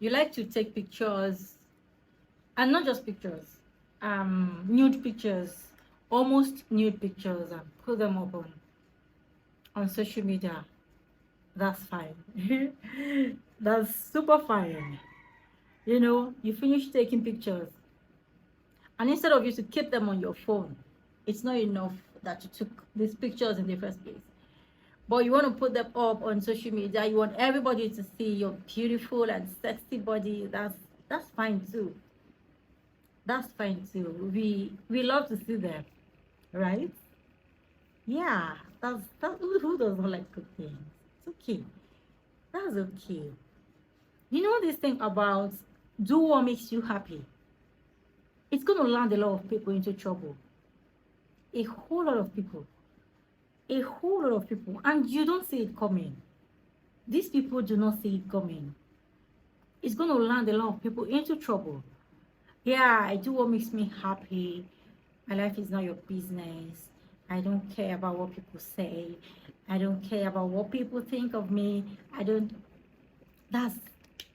You like to take pictures, and not just pictures, nude pictures, almost nude pictures, and put them up on social media. That's fine. That's super fine. You know, you finish taking pictures, and instead of you to keep them on your phone, it's not enough that you took these pictures in the first place. But you want to put them up on social media. You want everybody to see your beautiful and sexy body. That's fine too. That's fine too. We love to see them, right? Yeah, that. Who doesn't like cooking? It's okay. That's okay. You know this thing about do what makes you happy. It's going to land a lot of people into trouble. A whole lot of people. A whole lot of people. And you don't see it coming. These people do not see it coming. It's going to land a lot of people into trouble. Yeah, I do what makes me happy. My life is not your business. I don't care about what people say. I don't care about what people think of me. That's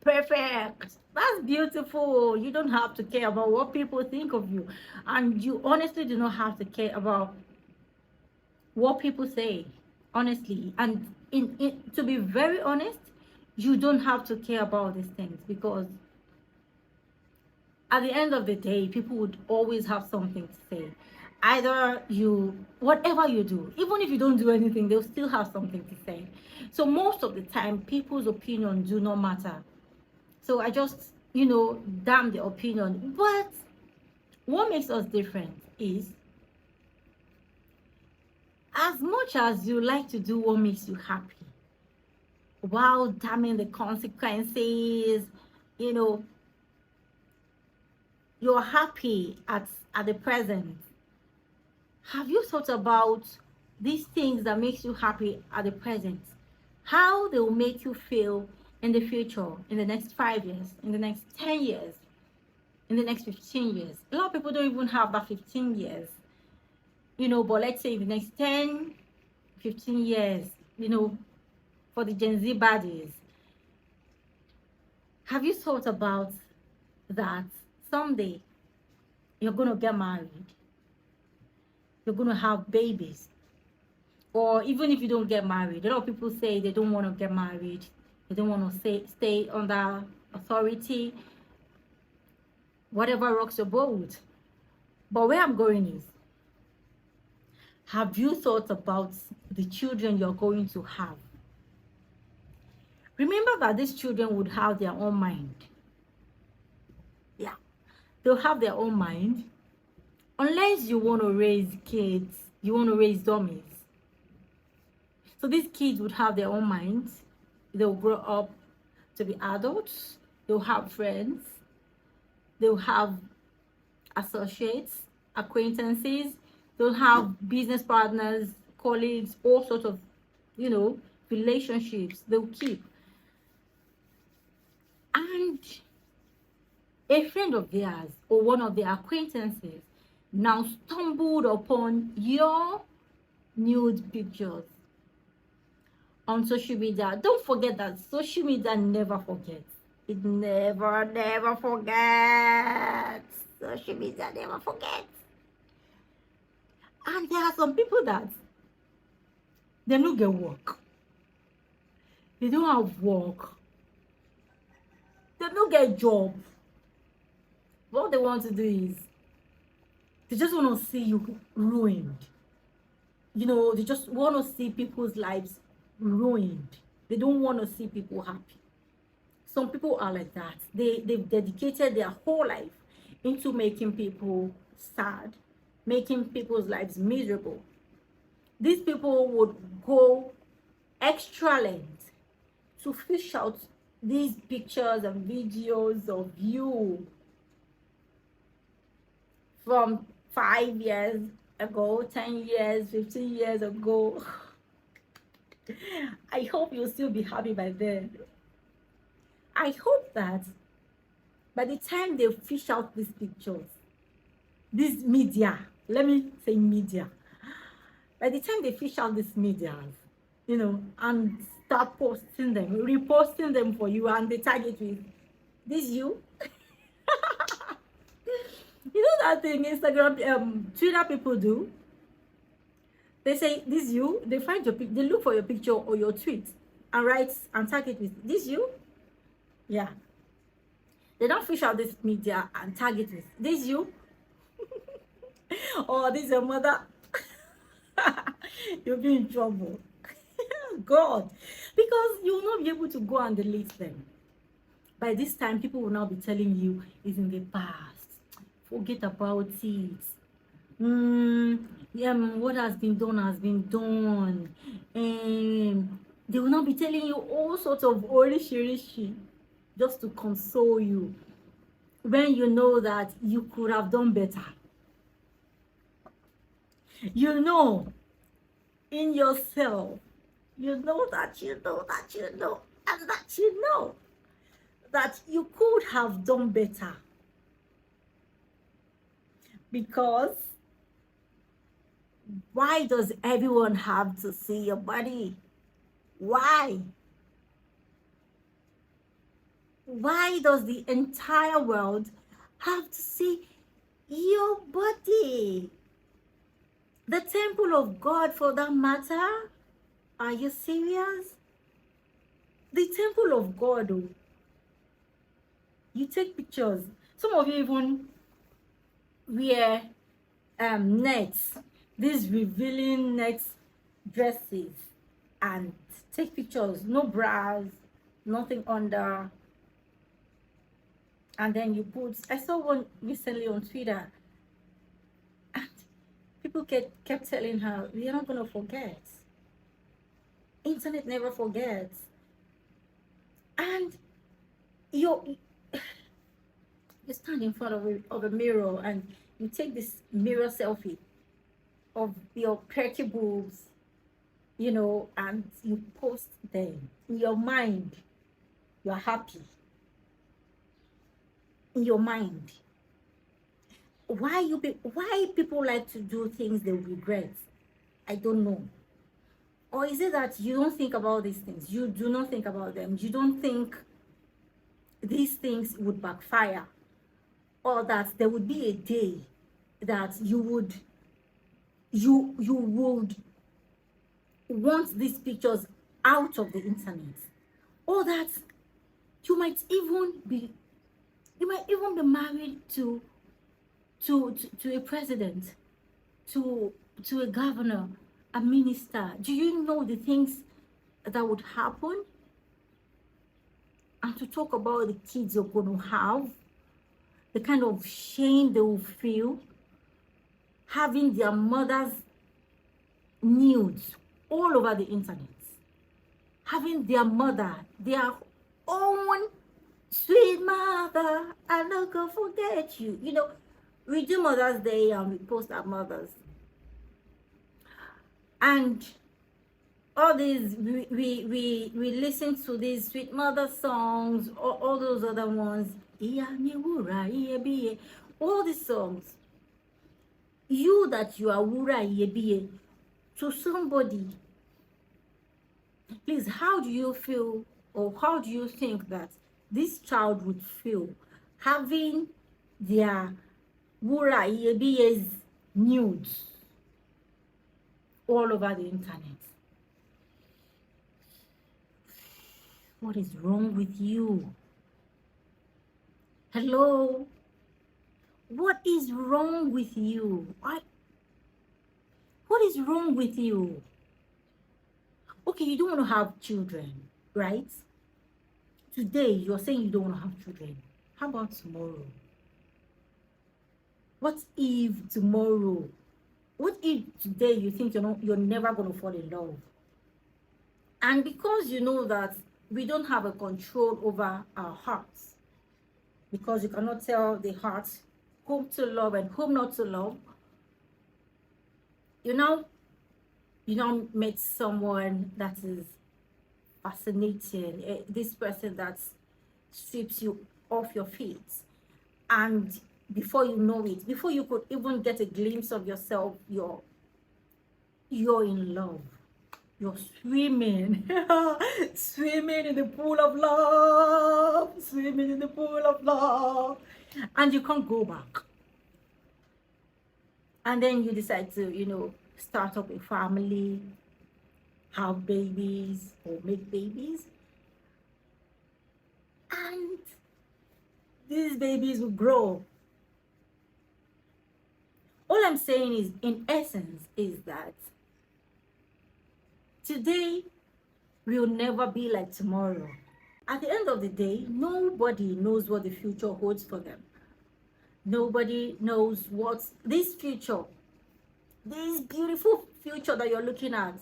perfect. That's beautiful. You don't have to care about what people think of you. And you honestly do not have to care about what people say. Honestly. And to be very honest, you don't have to care about these things, because at the end of the day, people would always have something to say. Either you, whatever you do, even if you don't do anything, they'll still have something to say. So most of the time, people's opinion do not matter. So I just, damn the opinion. But what makes us different is, as much as you like to do what makes you happy, while damning the consequences, you're happy at the present. Have you thought about these things that makes you happy at the present? How they will make you feel in the future, in the next 5 years, in the next 10 years, in the next 15 years. A lot of people don't even have that 15 years, but let's say in the next 10, 15 years, for the Gen Z baddies. Have you thought about that someday you're going to get married? You're going to have babies. Or even if you don't get married, a lot of people say they don't want to get married. They don't want to stay under authority. Whatever rocks your boat. But where I'm going is, have you thought about the children you're going to have? Remember that these children would have their own mind. Yeah, they'll have their own mind. Unless you want to raise kids, you want to raise dummies. So these kids would have their own minds. They'll grow up to be adults. They'll have friends. They'll have associates, acquaintances. They'll have business partners, colleagues, all sorts of, relationships they'll keep. And a friend of theirs or one of their acquaintances now stumbled upon your nude pictures on social media. Don't forget that social media never forgets. It never forgets. Social media never forgets. And there are some people that they don't get work. They don't have work. They don't get job. What they want to do is, they just want to see you ruined. They just want to see people's lives ruined. They don't want to see people happy. Some people are like that. They've dedicated their whole life into making people sad, making people's lives miserable. These people would go extra length to fish out these pictures and videos of you from 5 years ago, 10 years, 15 years ago. I hope you'll still be happy by then. I hope that by the time they fish out these pictures, this media, let me say media, by the time they fish out these medias, and start posting them, reposting them for you, and they tag it with This you? You know that thing Instagram, Twitter people do? They say, this you? They find your they look for your picture or your tweet and write and tag it with, this you? Yeah. They don't fish out this media and tag it with, this you? Or this your mother? You'll be in trouble. God. Because you will not be able to go and delete them. By this time, people will now be telling you it's in the past. Forget about it. What has been done has been done. They will not be telling you all sorts of orishirishi just to console you when you know that you could have done better. You know in yourself, you know that you know that you know, and that you know that you could have done better. Because why does everyone have to see your body? Why? Why does the entire world have to see your body? The temple of God, for that matter? Are you serious? The temple of God, oh. You take pictures. Some of you even wear nets, these revealing net dresses, and take pictures. No bras, nothing under. And then you put, I saw one recently on Twitter, and people kept telling her, we're not going to forget. Internet never forgets. And you stand in front of a mirror and you take this mirror selfie of your pretty boobs, you know, and you post them. In your mind, you're happy. In your mind. Why people like to do things they regret? I don't know. Or is it that you don't think about these things? You do not think about them. You don't think these things would backfire, or that there would be a day that you would want these pictures out of the internet, or that you might even be married to a president, to a governor, a minister. Do you know the things that would happen? And to talk about the kids you're going to have, the kind of shame they will feel having their mother's nudes all over the internet, having their mother, their own sweet mother, I'm not gonna forget you. You know, we do Mother's Day and we post our mothers, and all these we listen to these sweet mother songs, all those other ones, all these songs. You that you are wura yebiye to somebody, please, how do you feel, or how do you think that this child would feel having their wura yebiye's nudes all over the internet? What is wrong with you? Hello? What is wrong with you? What is wrong with you? Okay, you don't want to have children, right? Today, you're saying you don't want to have children. How about tomorrow? What if tomorrow? What if today you think you're never going to fall in love? And because you know that we don't have a control over our hearts, because you cannot tell the heart whom to love and whom not to love, you now met someone that is fascinating, this person that sweeps you off your feet, and before you know it, before you could even get a glimpse of yourself, you're in love. You're swimming, swimming in the pool of love, swimming in the pool of love, and you can't go back. And then you decide to, start up a family, have babies or make babies. And these babies will grow. All I'm saying is, in essence, is that today will never be like tomorrow. At the end of the day, nobody knows what the future holds for them. Nobody knows what this future, this beautiful future that you're looking at,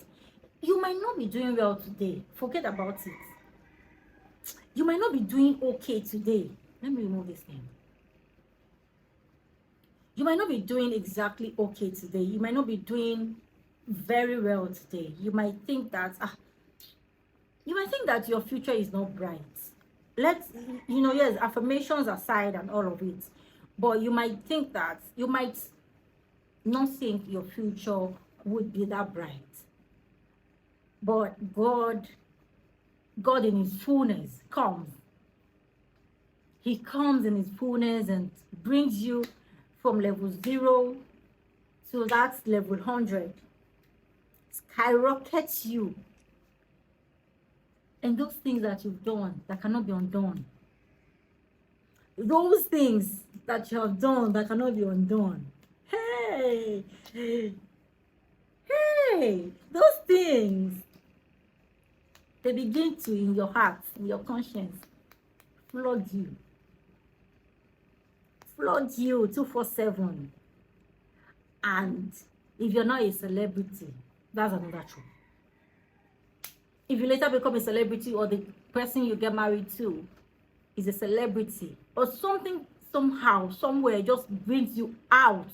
you might not be doing well today. Forget about it. You might not be doing okay today. Let me remove this thing. You might not be doing exactly okay today. You might not be doing very well today. You might think that your future is not bright. Yes, affirmations aside and all of it, but you might not think your future would be that bright. But God in his fullness comes. He comes in his fullness and brings you from level 0 to that level 100. Skyrockets you. And those things that you've done that cannot be undone. Those things that you have done that cannot be undone. Hey, those things, they begin to, in your heart, in your conscience, flood you 247. And if you're not a celebrity, that's another truth. If you later become a celebrity, or the person you get married to is a celebrity, or something somehow, somewhere just brings you out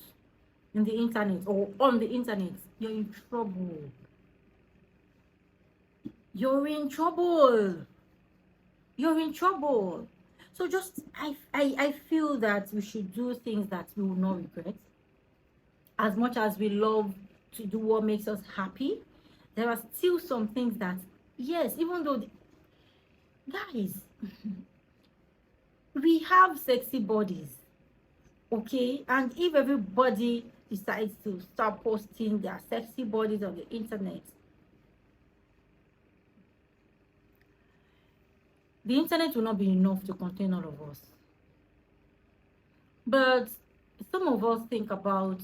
in the internet or on the internet, you're in trouble. You're in trouble. So just, I feel that we should do things that we will not regret. As much as we love to do what makes us happy, there are still some things that, yes, even though, guys, we have sexy bodies, okay? And if everybody decides to start posting their sexy bodies on the internet, the internet will not be enough to contain all of us. But some of us think about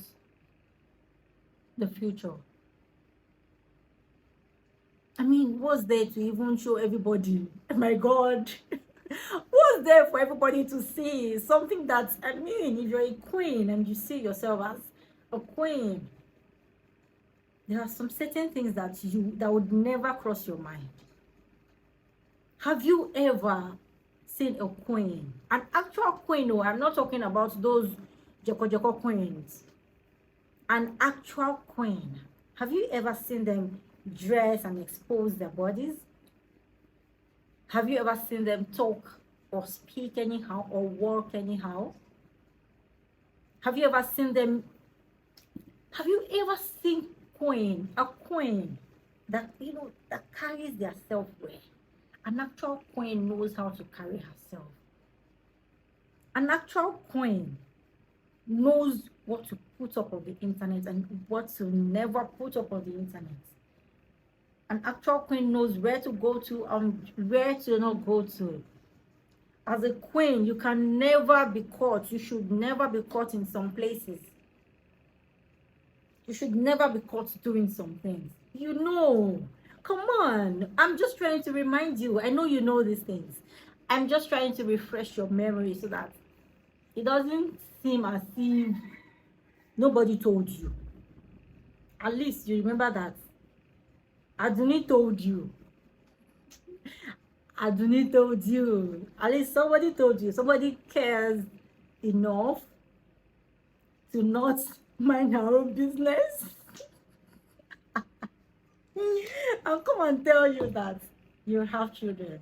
the future. I mean, what's there to even show everybody? Oh my God. What's there for everybody to see? Something that, I mean, if you're a queen and you see yourself as a queen, there are some certain things that would never cross your mind. Have you ever seen a queen? An actual queen? No, I'm not talking about those Joko queens. An actual queen. Have you ever seen them dress and expose their bodies? Have you ever seen them talk or speak anyhow or walk anyhow? Have you ever seen a queen that, that carries their self-worth? An actual queen knows how to carry herself. An actual queen knows what to put up on the internet and what to never put up on the internet. An actual queen knows where to go to and where to not go to. As a queen, you can never be caught. You should never be caught in some places. You should never be caught doing some things. Come on. I'm just trying to remind you. I know you know these things. I'm just trying to refresh your memory so that it doesn't seem as if nobody told you. At least you remember that Aduni told you. Aduni told you. At least somebody told you. Somebody cares enough to not mind her own business and come and tell you that you have children.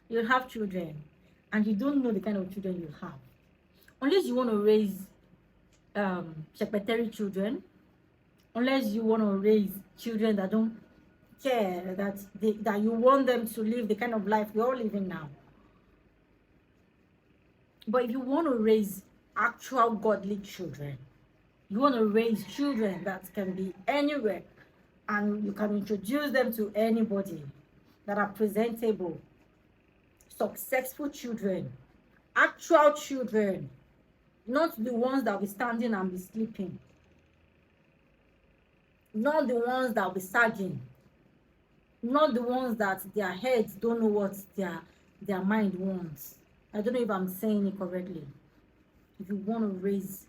You have children and you don't know the kind of children you have. Unless you want to raise secretary children, unless you want to raise children that don't care that you want them to live the kind of life you're living now. But if you want to raise actual godly children, you want to raise children that can be anywhere and you can introduce them to anybody, that are presentable, successful children, actual children, not the ones that will be standing and be sleeping, not the ones that will be sagging, not the ones that their heads don't know what their mind wants. I don't know if I'm saying it correctly. If you want to raise,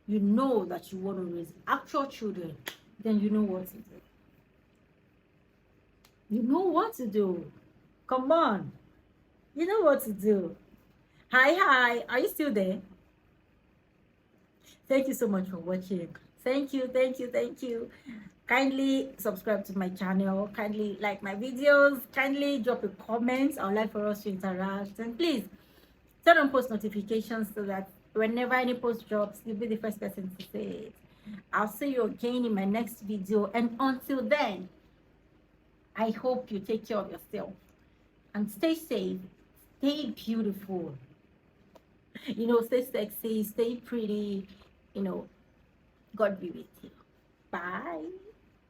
you know that you want to raise actual children, then you know what to do. You know what to do. Come on. You know what to do. Hi. Are you still there? Thank you so much for watching. Thank you. Kindly subscribe to my channel. Kindly like my videos. Kindly drop a comment. I would like for us to interact. And please turn on post notifications so that whenever any post drops, you'll be the first person to see it. I'll see you again in my next video. And until then, I hope you take care of yourself and stay safe, stay beautiful, stay sexy, stay pretty, God be with you. Bye.